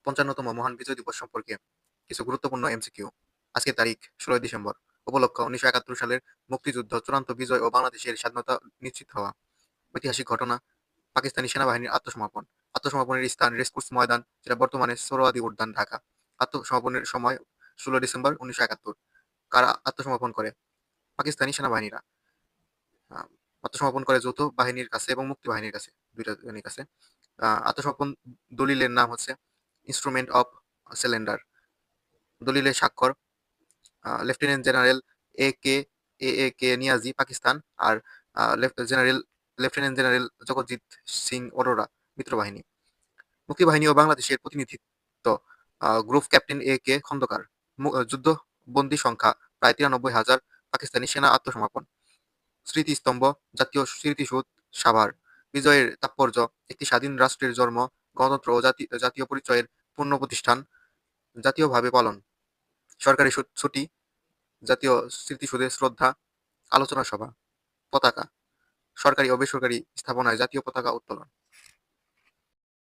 ৫৫তম মহান বিজয় দিবস সম্পর্কে কিছু গুরুত্বপূর্ণ এমসিকিউ। আজকের তারিখ ১৬ই ডিসেম্বর। উপলক্ষ ১৯৭১ সালের মুক্তিযুদ্ধ চূড়ান্ত বিজয় ও বাংলাদেশের স্বাধীনতা নিশ্চিত হওয়া। ঐতিহাসিক ঘটনা, পাকিস্তানি সেনাবাহিনীর আত্মসমর্পণ। আত্মসমর্পণের স্থান রেসকোর্স ময়দান, যেটা বর্তমানে সোহরাওয়ার্দী উদ্যান, ঢাকা। আত্মসমর্পণের সময় ১৬ ডিসেম্বর ১৯৭১। কারা আত্মসমর্পণ করে? পাকিস্তানি সেনাবাহিনীরা। আ আত্মসমর্পণ করে যৌথ বাহিনীর কাছে এবং মুক্তি বাহিনীর কাছে, ২ টা বাহিনীর কাছে। আত্মসমর্পণ দলিলের নাম হচ্ছে ইনস্ট্রুমেন্ট অফ সারেন্ডার। দলিলের স্বাক্ষর লেফটেন্যান্ট জেনারেল এ কে নিয়াজি, পাকিস্তান। আর লেফটেন্যান্ট জেনারেল জগৎজিৎ সিং অরোরা, মিত্রবাহিনী। মুক্তিবাহিনী ও বাংলাদেশের প্রতিনিধিত্ব গ্রুপ ক্যাপ্টেন এ কে খন্দকার। যুদ্ধবন্দী সংখ্যা প্রায় ৯৩,০০০। পাকিস্তানি সেনা আত্মসমর্পণ। স্মৃতিস্তম্ভ, জাতীয় স্মৃতিসৌধ, সাভার। বিজয়ের তাৎপর্য, একটি স্বাধীন রাষ্ট্রের জন্ম, গণতন্ত্র ও জাতীয় পরিচয়ের পুনঃপ্রতিষ্ঠান, জাতীয়ভাবে পালন। সরকারি ছুটি, জাতীয় স্মৃতিসৌধে শ্রদ্ধা, আলোচনা সভা। পতাকা, সরকারি ও বেসরকারি স্থাপনায় জাতীয় পতাকা উত্তোলন।